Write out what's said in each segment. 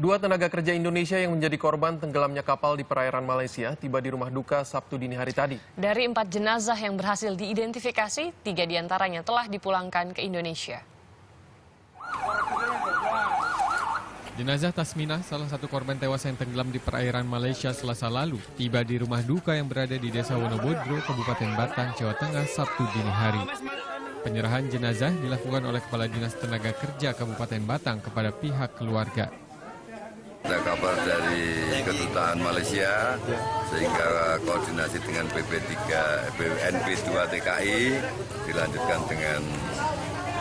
Dua tenaga kerja Indonesia yang menjadi korban tenggelamnya kapal di perairan Malaysia tiba di rumah duka Sabtu dini hari tadi. Dari 4 jenazah yang berhasil diidentifikasi, 3 diantaranya telah dipulangkan ke Indonesia. Jenazah Tasminah, salah satu korban tewas yang tenggelam di perairan Malaysia Selasa lalu, tiba di rumah duka yang berada di Desa Wonobodro, Kabupaten Batang, Jawa Tengah, Sabtu dini hari. Penyerahan jenazah dilakukan oleh Kepala Dinas Tenaga Kerja Kabupaten Batang kepada pihak keluarga. Ada kabar dari Kedutaan Malaysia, sehingga koordinasi dengan BNP2 TKI, dilanjutkan dengan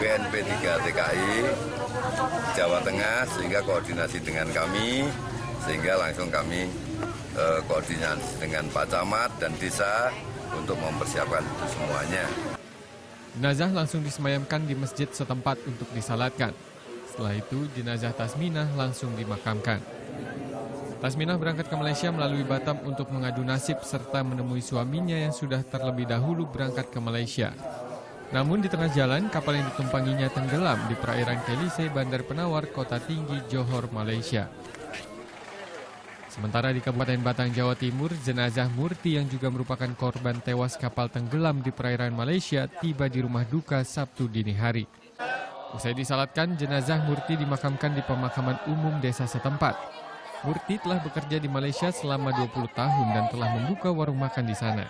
BNP3 TKI Jawa Tengah, sehingga koordinasi dengan kami, sehingga langsung kami koordinasi dengan Pak Camat dan desa untuk mempersiapkan itu semuanya. Jenazah langsung disemayamkan di masjid setempat untuk disalatkan. Setelah itu, jenazah Tasminah langsung dimakamkan. Tasminah berangkat ke Malaysia melalui Batam untuk mengadu nasib serta menemui suaminya yang sudah terlebih dahulu berangkat ke Malaysia. Namun di tengah jalan, kapal yang ditumpanginya tenggelam di perairan Kelise, Bandar Penawar, Kota Tinggi, Johor, Malaysia. Sementara di Kabupaten Batang, Jawa Timur, jenazah Murti yang juga merupakan korban tewas kapal tenggelam di perairan Malaysia tiba di rumah duka Sabtu dini hari. Usai disalatkan, jenazah Murti dimakamkan di pemakaman umum desa setempat. Murti telah bekerja di Malaysia selama 20 tahun dan telah membuka warung makan di sana.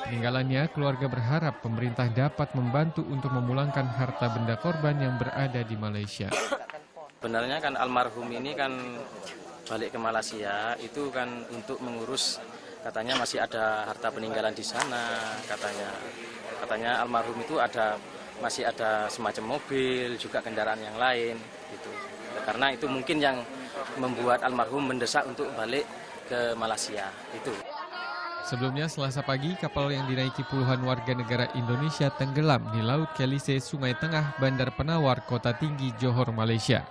Peninggalannya, keluarga berharap pemerintah dapat membantu untuk memulangkan harta benda korban yang berada di Malaysia. Sebenarnya kan almarhum ini kan balik ke Malaysia itu kan untuk mengurus, katanya masih ada harta peninggalan di sana, katanya almarhum itu masih ada semacam mobil, juga kendaraan yang lain gitu. Karena itu mungkin yang membuat almarhum mendesak untuk balik ke Malaysia itu. Sebelumnya Selasa pagi, kapal yang dinaiki puluhan warga negara Indonesia tenggelam di Laut Kelise, Sungai Tengah, Bandar Penawar, Kota Tinggi, Johor, Malaysia.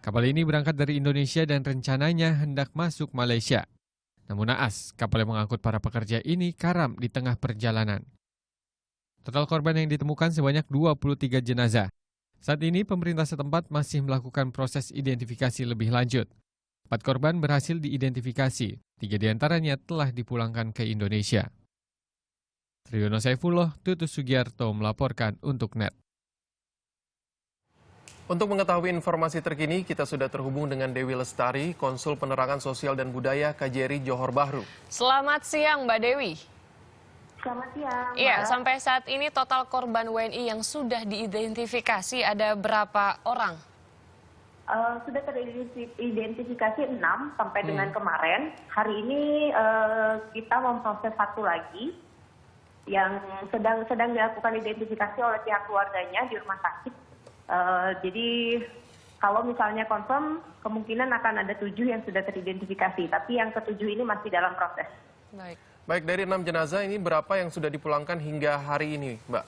Kapal ini berangkat dari Indonesia dan rencananya hendak masuk Malaysia. Namun naas, kapal yang mengangkut para pekerja ini karam di tengah perjalanan. Total korban yang ditemukan sebanyak 23 jenazah. Saat ini pemerintah setempat masih melakukan proses identifikasi lebih lanjut. 4 korban berhasil diidentifikasi, 3 diantaranya telah dipulangkan ke Indonesia. Triyono Saifullah, Tutus Sugiarto melaporkan untuk NET. Untuk mengetahui informasi terkini, kita sudah terhubung dengan Dewi Lestari, Konsul Penerangan Sosial dan Budaya KJRI Johor Bahru. Selamat siang, Mbak Dewi. Selamat siang. Iya, sampai saat ini total korban WNI yang sudah diidentifikasi ada berapa orang? Sudah teridentifikasi 6 sampai dengan kemarin. Hari ini kita memproses 1 lagi yang sedang dilakukan identifikasi oleh pihak keluarganya di rumah sakit. Jadi kalau misalnya confirm, kemungkinan akan ada 7 yang sudah teridentifikasi, tapi yang ke-7 ini masih dalam proses. Baik, dari 6 jenazah ini berapa yang sudah dipulangkan hingga hari ini, Mbak?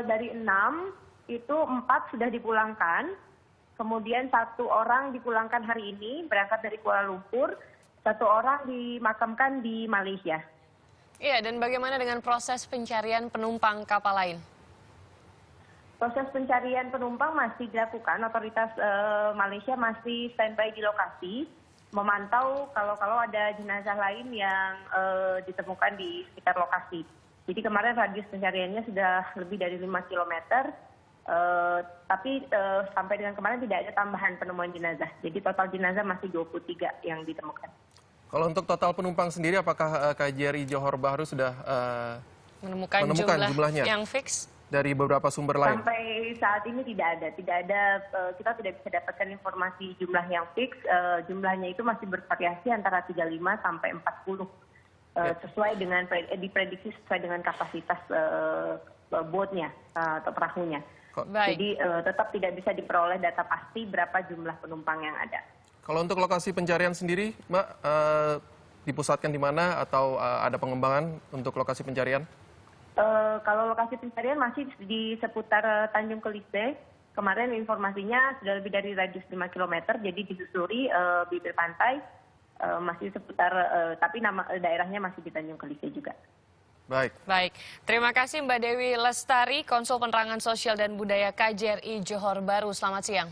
Dari 6, itu 4 sudah dipulangkan. Kemudian 1 orang dipulangkan hari ini, berangkat dari Kuala Lumpur. 1 orang dimakamkan di Malaysia. Iya, dan bagaimana dengan proses pencarian penumpang kapal lain? Proses pencarian penumpang masih dilakukan. Otoritas Malaysia masih standby di lokasi, memantau kalau ada jenazah lain yang ditemukan di sekitar lokasi. Jadi kemarin radius pencariannya sudah lebih dari 5 kilometer. Tapi sampai dengan kemarin tidak ada tambahan penemuan jenazah. Jadi total jenazah masih 23 yang ditemukan. Kalau untuk total penumpang sendiri, apakah KJRI Johor Bahru sudah menemukan jumlahnya yang fix? Dari beberapa sumber lain? Sampai saat ini tidak ada. Kita tidak bisa dapatkan informasi jumlah yang fix. Jumlahnya itu masih bervariasi antara 35 sampai 40. Sesuai dengan diprediksi sesuai dengan kapasitas botnya atau perahunya. Jadi tetap tidak bisa diperoleh data pasti berapa jumlah penumpang yang ada. Kalau untuk lokasi pencarian sendiri, Mbak, dipusatkan di mana atau ada pengembangan untuk lokasi pencarian? Kalau lokasi pencarian masih di seputar Tanjung Kelise. Kemarin informasinya sudah lebih dari radius 5 km, jadi disusuri bibir pantai masih seputar, tapi nama daerahnya masih di Tanjung Kelise juga. Baik. Terima kasih Mbak Dewi Lestari, Konsul Penerangan Sosial dan Budaya KJRI Johor Bahru. Selamat siang.